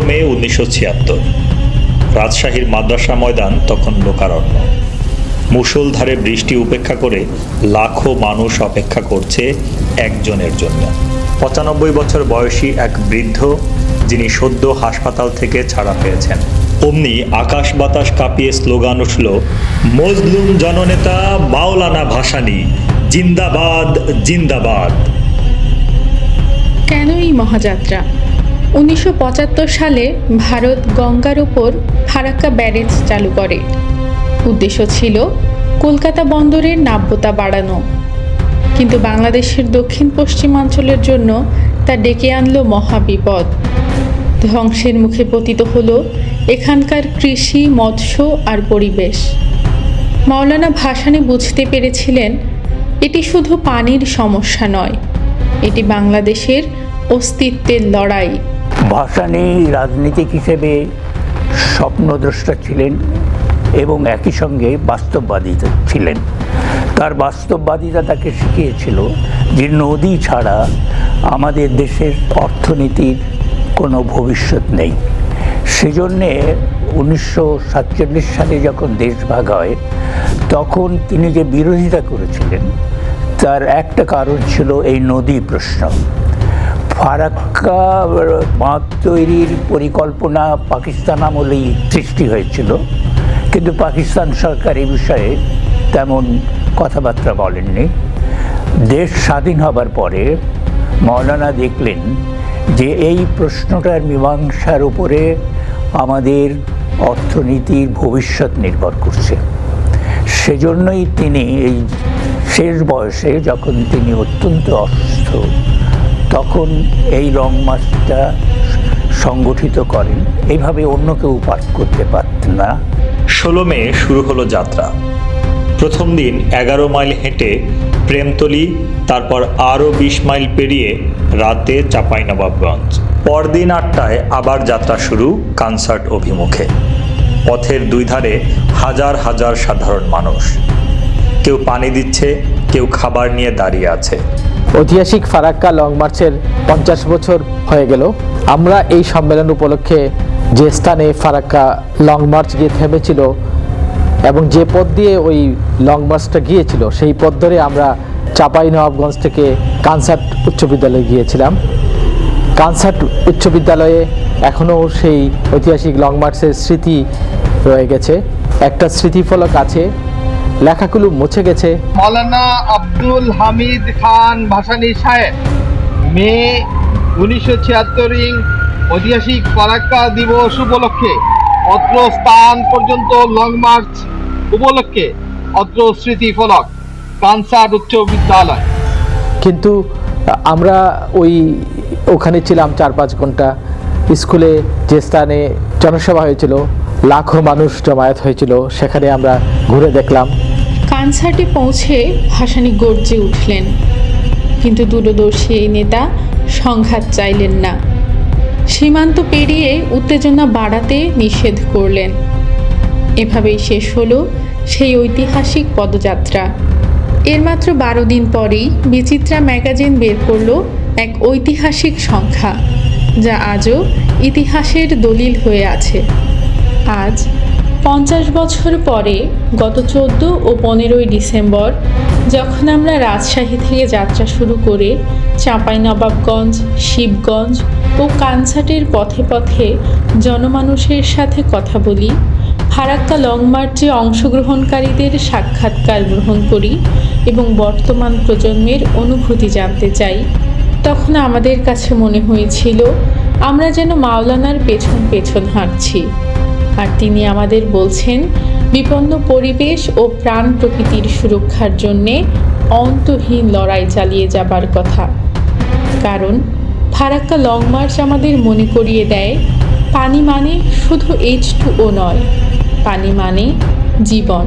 মে 1976। রাজশাহীর মাদ্রাসা ময়দান তখন লোকারণ্য। মুষলধারে বৃষ্টি উপেক্ষা করে লাখো মানুষ অপেক্ষা করছে একজনের জন্য। 95 বছর বয়সী এক বৃদ্ধ, যিনি সদ্য হাসপাতাল থেকে ছাড়া পেয়েছেন। অমনি আকাশ বাতাস কাঁপিয়ে স্লোগান উঠল, মজলুম জননেতা মাওলানা ভাসানী জিন্দাবাদ জিন্দাবাদ। কেন এই মহাযাত্রা? 1975 সালে ভারত গঙ্গার ওপর ফারাক্কা ব্যারেজ চালু করে। উদ্দেশ্য ছিল কলকাতা বন্দরের নাব্যতা বাড়ানো, কিন্তু বাংলাদেশের দক্ষিণ পশ্চিমাঞ্চলের জন্য তা ডেকে আনলো মহাবিপদ। ধ্বংসের মুখে পতিত হলো এখানকার কৃষি, মৎস্য আর পরিবেশ। মাওলানা ভাসানী বুঝতে পেরেছিলেন এটি শুধু পানির সমস্যা নয়, এটি বাংলাদেশের অস্তিত্বের লড়াই। ভাসানী রাজনীতিক হিসেবে স্বপ্নদ্রষ্টা ছিলেন এবং একই সঙ্গে বাস্তববাদী ছিলেন। তার বাস্তববাদিতা তাকে শিখিয়েছিল যে নদী ছাড়া আমাদের দেশের অর্থনীতির কোনো ভবিষ্যৎ নেই। সেজন্যে 1947 সালে যখন দেশ ভাগ হয়, তখন তিনি যে বিরোধিতা করেছিলেন তার একটা কারণ ছিল এই নদী প্রশ্ন। ফারাক্কা বাঁধ তৈরির পরিকল্পনা পাকিস্তান আমলেই সৃষ্টি হয়েছিল, কিন্তু পাকিস্তান সরকার এই বিষয়ে তেমন কথাবার্তা বলেননি। দেশ স্বাধীন হবার পরে মাওলানা দেখলেন যে এই প্রশ্নটার মীমাংসার উপরে আমাদের অর্থনীতির ভবিষ্যৎ নির্ভর করছে। সেজন্যই তিনি এই শেষ বয়সে, যখন তিনি অত্যন্ত অসুস্থ, তখন এই লং মার্চটা সংগঠিত করেন। এইভাবে অন্য কেউ পাঠ করতে পারতেন না। 16 মে শুরু হলো যাত্রা। প্রথম দিন 11 মাইল হেঁটে প্রেমতলী, তারপর আরও 20 মাইল পেরিয়ে রাতে চাঁপাইনবাবগঞ্জ। পরদিন 8টায় আবার যাত্রা শুরু কনসার্ট অভিমুখে। পথের দুই ধারে হাজার হাজার সাধারণ মানুষ, কেউ পানি দিচ্ছে, কেউ খাবার নিয়ে দাঁড়িয়ে আছে। ঐতিহাসিক ফারাক্কা লং মার্চের 50 বছর হয়ে গেল। আমরা এই সম্মেলন উপলক্ষে যে স্থানে ফারাক্কা লং মার্চ গিয়ে থেমেছিল এবং যে পথ দিয়ে ওই লং মার্চটা গিয়েছিল, সেই পথ ধরে আমরা চাঁপাইনবাবগঞ্জ থেকে কানসার্ট উচ্চ বিদ্যালয়ে গিয়েছিলাম। কানসার্ট উচ্চ বিদ্যালয়ে এখনও সেই ঐতিহাসিক লং মার্চের স্মৃতি রয়ে গেছে। একটা স্মৃতিফলক আছে, লেখাগুলো মুছে গেছে। মাওলানা আব্দুল হামিদ খান ভাসানী সাহেব মে 1976 ঐতিহাসিক ফারাক্কা দিবস উপলক্ষে অত্র স্থান পর্যন্ত লং মার্চ উপলক্ষে অত্র স্মৃতিফলক কানসার্ট উচ্চ বিদ্যালয়। কিন্তু আমরা ওখানে ছিলাম 4-5 ঘন্টা। স্কুলে যে স্থানে জনসভা হয়েছিল, লাখো মানুষ জমায়েত হয়েছিল, সেখানে আমরা ঘুরে দেখলাম। কনসার্টে পৌঁছে ভাসানী গর্জে উঠলেন, কিন্তু দূরদর্শী এই নেতা সংঘাত চাইলেন না। সীমান্ত পেরিয়ে উত্তেজনা বাড়াতে নিষেধ করলেন। এভাবেই শেষ হলো সেই ঐতিহাসিক পদযাত্রা। এর মাত্র 12 দিন পরেই বিচিত্রা ম্যাগাজিন বের করল এক ঐতিহাসিক সংখ্যা, যা আজও ইতিহাসের দলিল হয়ে আছে। আজ 50 বছর পরে গত 14 ও 15 ডিসেম্বর, যখন আমরা রাজশাহী থেকে যাত্রা শুরু করে চাঁপাইনবাবগঞ্জ, শিবগঞ্জ ও কানসার্টের পথে পথে জনমানুষের সাথে কথা বলি, ফারাক্কা লং মার্চে অংশগ্রহণকারীদের সাক্ষাৎকার গ্রহণ করি এবং বর্তমান প্রজন্মের অনুভূতি জানতে চাই, তখন আমাদের কাছে মনে হয়েছিল আমরা যেন মাওলানার পেছন পেছন হাঁটছি, আর তিনি আমাদের বলছেন বিপন্ন পরিবেশ ও প্রাণ প্রকৃতির সুরক্ষার জন্যে অন্তহীন লড়াই চালিয়ে যাবার কথা। কারণ ফারাক্কা লং মার্চ আমাদের মনে করিয়ে দেয়, পানি মানে শুধু H2O নয়, পানি মানে জীবন।